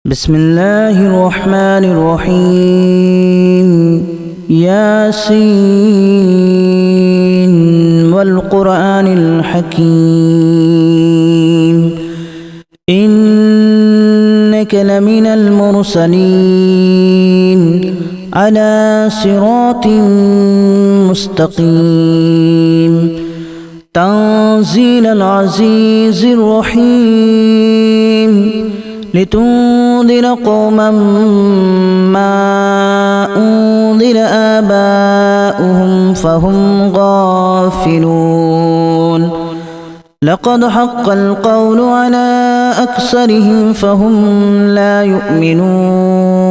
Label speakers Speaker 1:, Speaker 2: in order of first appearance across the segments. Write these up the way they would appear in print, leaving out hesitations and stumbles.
Speaker 1: بسم الله الرحمن الرحيم ياسين والقرآن الحكيم إنك لمن المرسلين على صراط مستقيم تنزيل العزيز الرحيم لتنذر قوما ما أنذر آباؤهم فهم غافلون لقد حق القول على أكثرهم فهم لا يؤمنون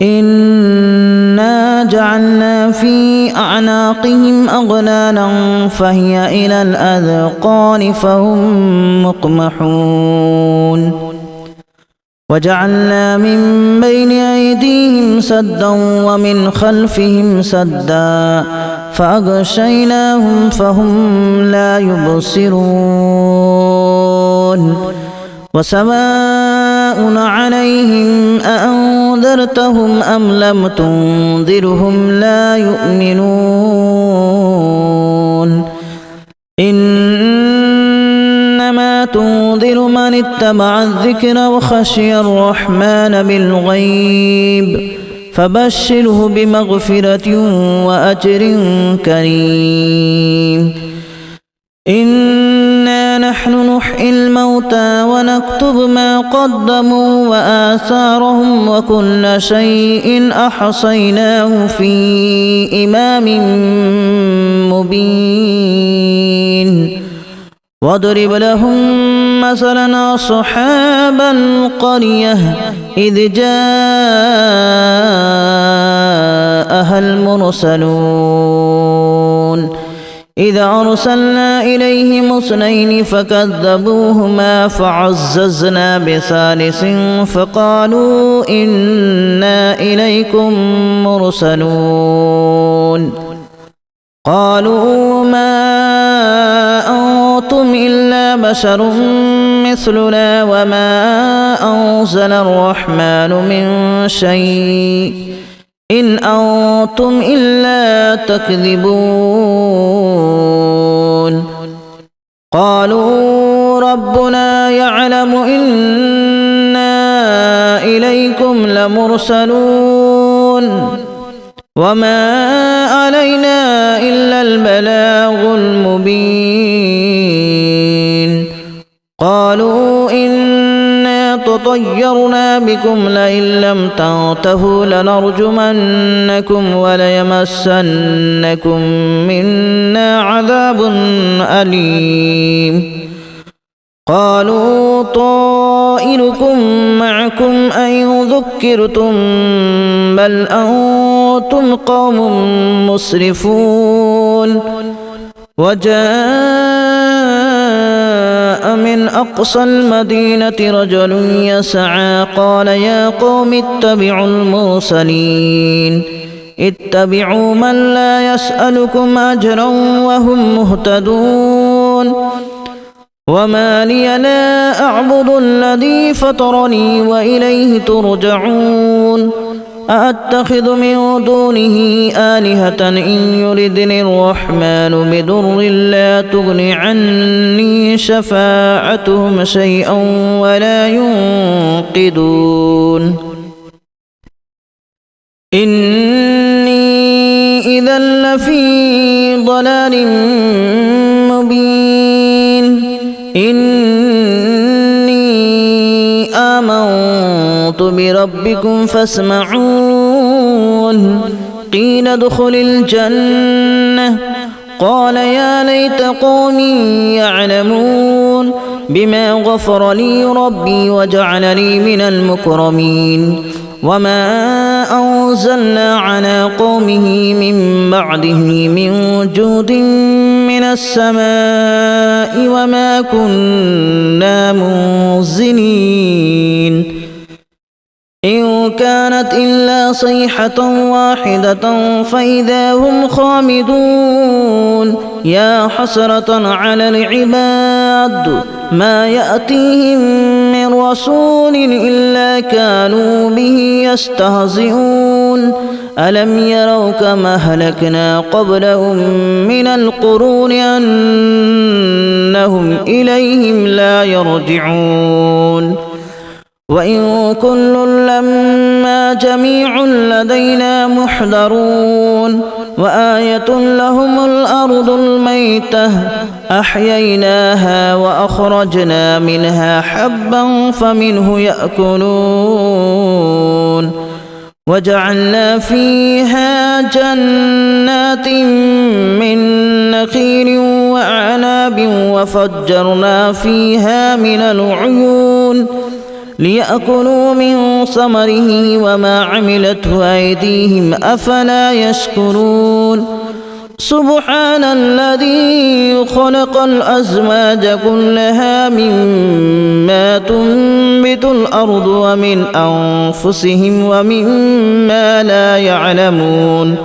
Speaker 1: إنا جعلنا في أعناقهم أغلالا فهي إلى الأذقان فهم مقمحون وجعلنا من بين أيديهم سدا ومن خلفهم سدا فأغشيناهم فهم لا يبصرون وسواء عليهم أأنذرتهم أم لم تنذرهم لا يؤمنون إنما تنذر من اتبع الذكر وخشي الرحمن بالغيب فبشره بمغفرة وأجر كريم إنا نحن نحيي الموتى ونكتب ما قدموا وآثارهم وكل شيء أحصيناه في إمام مبين واضرب لهم مثلا أصحاب القرية إذ جاءها المرسلون إذا أرسلنا إليهم اثنين فكذبوهما فعززنا بثالث فقالوا إنا إليكم مرسلون قالوا ما أنتم إلا بشر مثلنا وما أنزل الرحمن من شيء إن أنتم إلا تكذبون قالوا ربنا يعلم إنا إليكم لمرسلون وما علينا إلا البلاغ المبين قالوا إنا تطيرنا بكم لئن لم تنتهوا لنرجمنكم وليمسنكم منا عذاب أليم قالوا طائركم معكم أن ذكرتم بل أنتم قوم مسرفون وجاء من أقصى المدينة رجل يسعى قال يا قوم اتبعوا المرسلين اتبعوا من لا يسألكم أجرا وهم مهتدون وما لي لا أعبد الذي فطرني وإليه ترجعون أأتخذ من دونه آلهة إن يردني الرحمن بضر لا تغن عني شفاعتهم شيئا ولا ينقذون إني إذا لفي ضلال مبين إني آمنت بربكم فاسمعون قيل ادخل الجنة قال يا ليت قومي يعلمون بما غفر لي ربي وجعلني من المكرمين وما أنزلنا على قومه من بعده من جود من السماء وما كنا منزلين إن كانت إلا صيحة واحدة فإذا هم خامدون يا حسرة على العباد ما يأتيهم من رسول إلا كانوا به يستهزئون ألم يروا كما أهلكنا قبلهم من القرون أنهم إليهم لا يرجعون وإن كل لما جميع لدينا محضرون وآية لهم الأرض الميتة أحييناها وأخرجنا منها حبا فمنه يأكلون وجعلنا فيها جنات من نخيل وأعناب وفجرنا فيها من العيون ليأكلوا من ثمره وما عملته أيديهم أفلا يشكرون سبحان الذي خلق الأزواج كلها مما تنبت الأرض ومن أنفسهم ومما لا يعلمون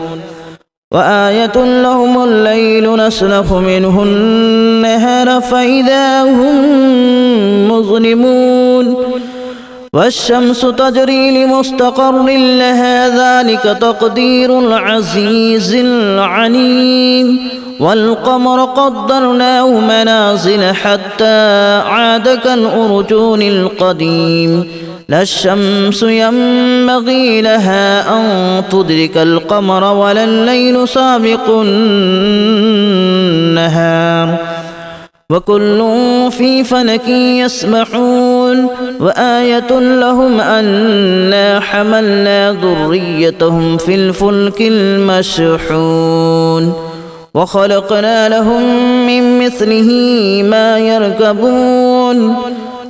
Speaker 1: وآية لهم الليل نسلخ منه النهار فإذا هم مظلمون والشمس تجري لمستقر لها ذلك تقدير العزيز العليم والقمر قدرناه منازل حتى عاد كالأرجون القديم لا الشمس ينبغي لها أن تدرك القمر ولا الليل سابق النهار وكل في فلك يسبحون وآية لهم أنا حملنا ذريتهم في الفلك المشحون وخلقنا لهم من مثله ما يركبون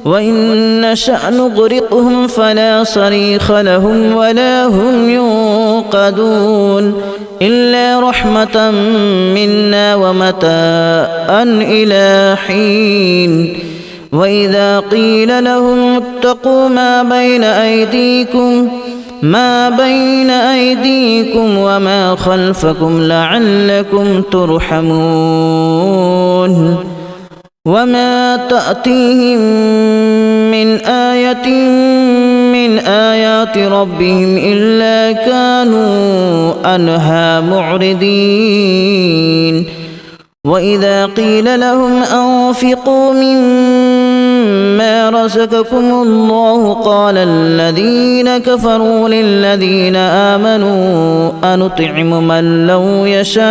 Speaker 1: وإن نشأ نغرقهم فلا صريخ لهم ولا هم ينقذون إلا رحمة منا ومتاعا إلى حين وإذا قيل لهم اتقوا ما بين أيديكم وما خلفكم لعلكم ترحمون وما تأتيهم من آية من آيات ربهم إلا كانوا عنها معرضين وإذا قيل لهم أنفقوا مما رزقكم الله قال الذين كفروا للذين آمنوا أنطعم من لو يشاء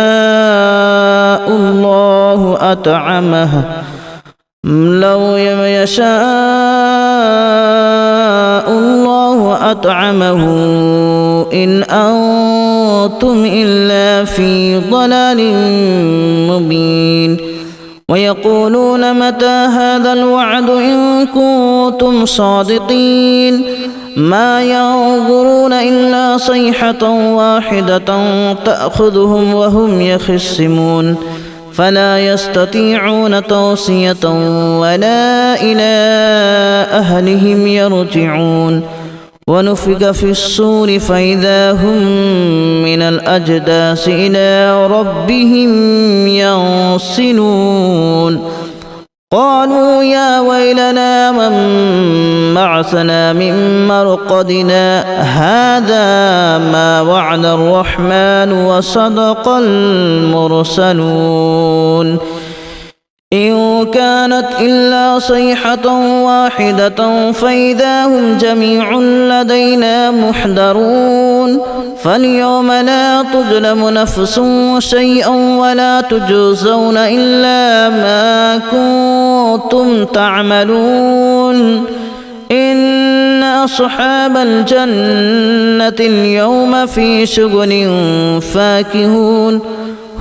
Speaker 1: الله أطعمه إن أنتم إلا في ضلال مبين ويقولون متى هذا الوعد إن كنتم صادقين ما ينظرون إلا صيحة واحدة تأخذهم وهم يخصمون فلا يستطيعون توصية ولا إلى أهلهم يرجعون ونفخ في الصور فإذا هم من الأجداث إلى ربهم ينسلون قالوا يا ويلنا من بعثنا من مرقدنا هذا ما وعد الرحمن وصدق المرسلون إن كانت إلا صيحة واحدة فإذا هم جميع لدينا محضرون فاليوم لا تظلم نفس شيئا ولا تجزون إلا ما كنتم تعملون إن أصحاب الجنة اليوم في شغل فاكهون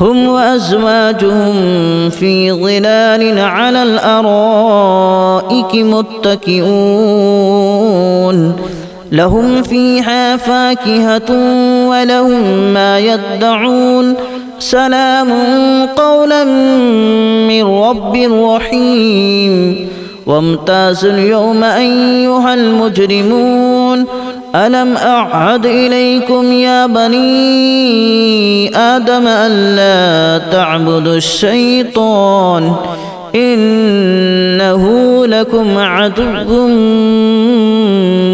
Speaker 1: هم وأزواجهم في ظلال على الأرائك متكئون لهم فيها فاكهة ولهم ما يدعون سلام قولا من رب رحيم وامتازوا اليوم أيها المجرمون ألم أعهد إليكم يا بني آدم ألا تعبدوا الشيطان إنه لكم عدو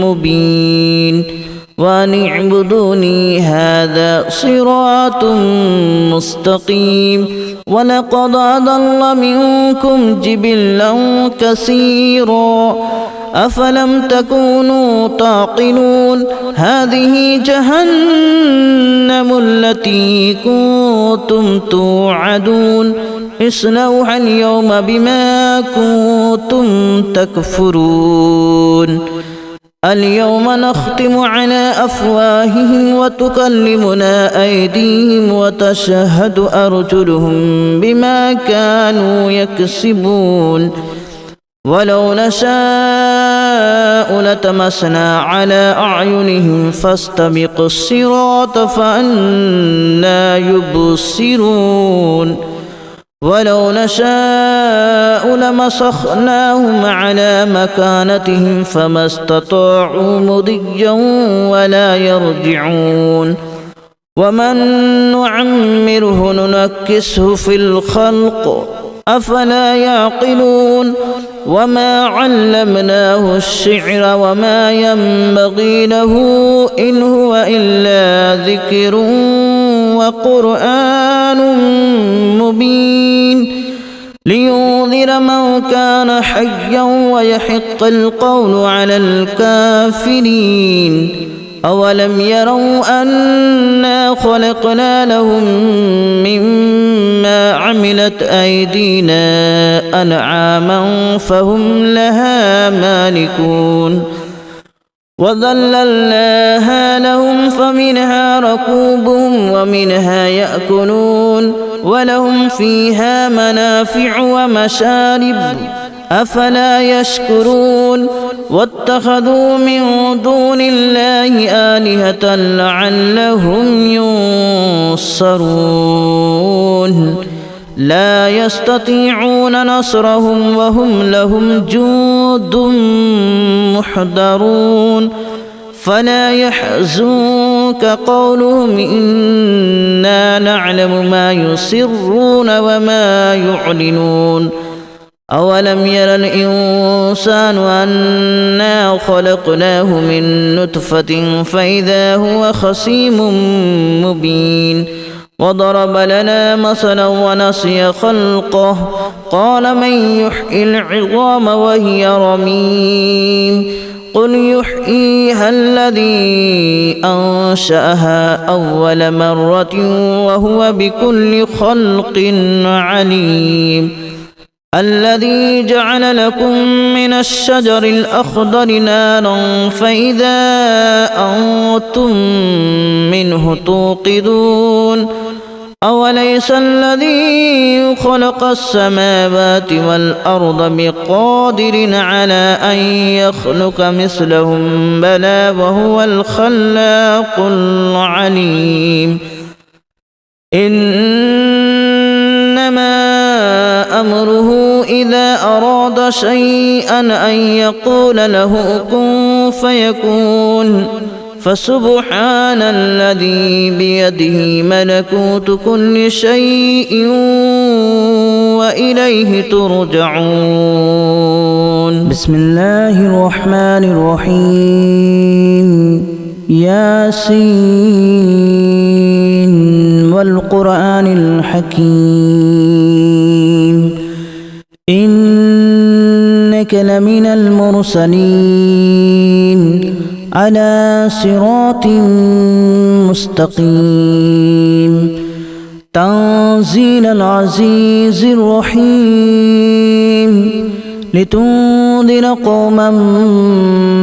Speaker 1: مبين وأن اعبدوني هذا صراط مستقيم ولقد أضل منكم جبلا كثيرا أفلم تكونوا تعقلون هذه جهنم التي كنتم توعدون اصلوها اليوم بما كنتم تكفرون اليوم نختم على أفواههم وتكلمنا أيديهم وتشهد أرجلهم بما كانوا يكسبون ولو نشاء لتمسنا على أعينهم فاستبقوا الصراط فأنى يبصرون ولو نشاء لمسخناهم على مكانتهم فما استطاعوا مضيا ولا يرجعون ومن نعمره ننكسه في الخلق أفلا يعقلون وما علمناه الشعر وما ينبغي له إن هو إلا ذكر وقرآن مبين لينذر من كان حيا ويحق القول على الكافرين أولم يروا أنا خلقنا لهم مما عملت أيدينا أنعاما فهم لها مالكون وذللناها لهم فمنها ركوبهم ومنها يأكلون ولهم فيها منافع ومشارب أفلا يشكرون واتخذوا من دون الله آلهة لعلهم ينصرون لا يستطيعون نصرهم وهم لهم جند محضرون فلا يحزنك قولهم إنا نعلم ما يسرون وما يعلنون أولم ير الإنسان أنا خلقناه من نطفة فإذا هو خصيم مبين وضرب لنا مثلا ونسي خلقه قال من يحيي العظام وهي رميم قل يحييها الذي أنشأها أول مرة وهو بكل خلق عليم الذي جعل لكم من الشجر الأخضر نارا فإذا أنتم منه توقدون أوليس الذي خلق السماوات والأرض بقادر على أن يخلق مثلهم بلى وهو الخلاق العليم إنما أمره إذا أراد شيئا أن يقول له كن فيكون فسبحان الذي بيده ملكوت كل شيء وإليه ترجعون بسم الله الرحمن الرحيم ياسين والقرآن الحكيم إنك لمن المرسلين على صراط مستقيم تنزيل العزيز الرحيم لتنذر قوما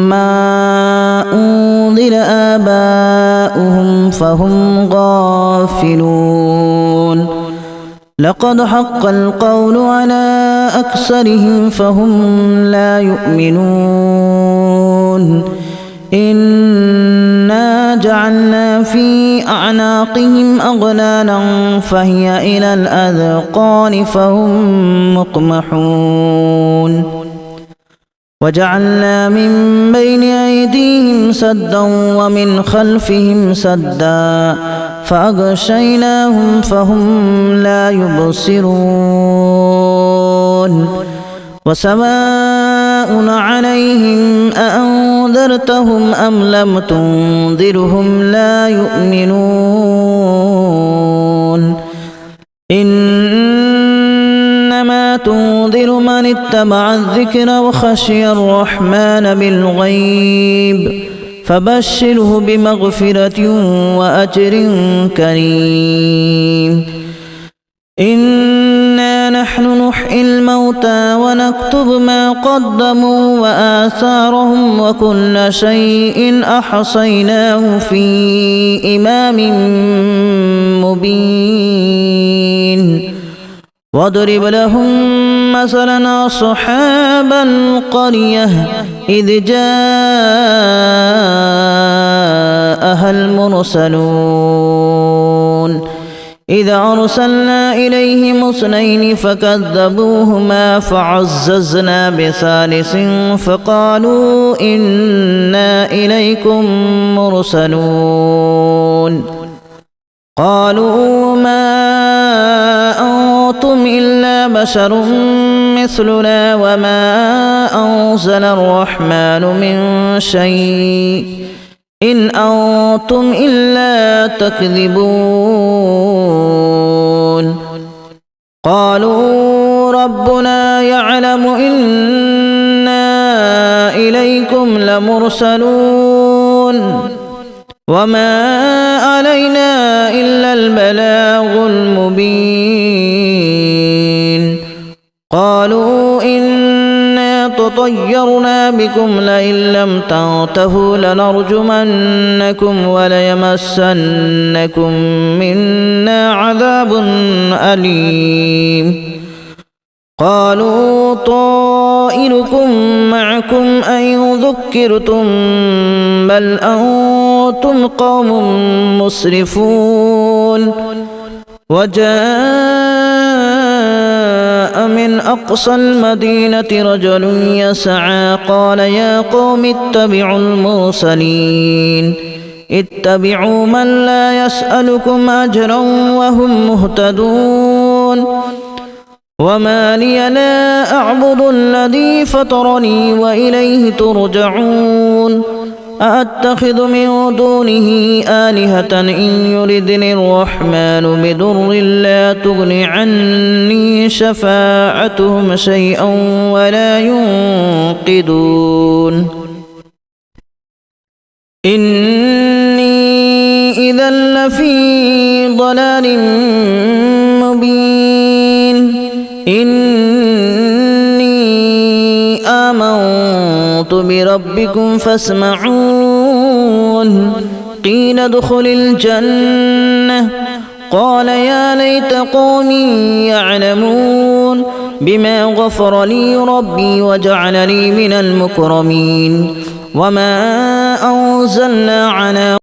Speaker 1: ما أنذر آباؤهم فهم غافلون لقد حق القول على أكثرهم فهم لا يؤمنون إنا جعلنا في أعناقهم أغلالا فهي إلى الأذقان فهم مقمحون وجعلنا من بين أيديهم سدا ومن خلفهم سدا فأغشيناهم فهم لا يبصرون وسواء سواء عليهم أأنذرتهم أم لم تنذرهم لا يؤمنون إنما تنذر من اتبع الذكر وخشي الرحمن بالغيب فبشره بمغفرة وأجر كريم إنا نحن نحيي الموتى ونكتب ما قدموا وآثارهم وكل شيء أحصيناه في إمام مبين واضرب لهم مثلا أصحاب القرية إذ جاءها المرسلون إذا أرسلنا إليهم 2 فكذبوهما فعززنا بثالث فقالوا إنا إليكم مرسلون قالوا ما أنتم إلا بشر مثلنا وما أنزل الرحمن من شيء إن أنتم إلا تكذبون قالوا ربنا يعلم إنا إليكم لمرسلون وما علينا إلا البلاغ المبين قالوا إنا تطيرنا بكم لئن لم تنتهوا لنرجمنكم وليمسنكم منا عذاب أليم قالوا طائركم معكم أئن ذكرتم بل أنتم قوم مسرفون وجاء من أقصى المدينة رجل يسعى قال يا قوم اتبعوا المرسلين اتبعوا من لا يسألكم أجرا وهم مهتدون وما لي لا أعبد الذي فطرني وإليه ترجعون أأتخذ من دونه آلهة إن يردني الرحمن بضر لا تغن عني شفاعتهم شيئا ولا ينقذون إني إذا لفي ضلال مبين إني آمنت بربكم فاسمعون قيل ادخل الجنة قال يا ليت قومي يعلمون بما غفر لي ربي وجعلني من المكرمين وما أنزلنا على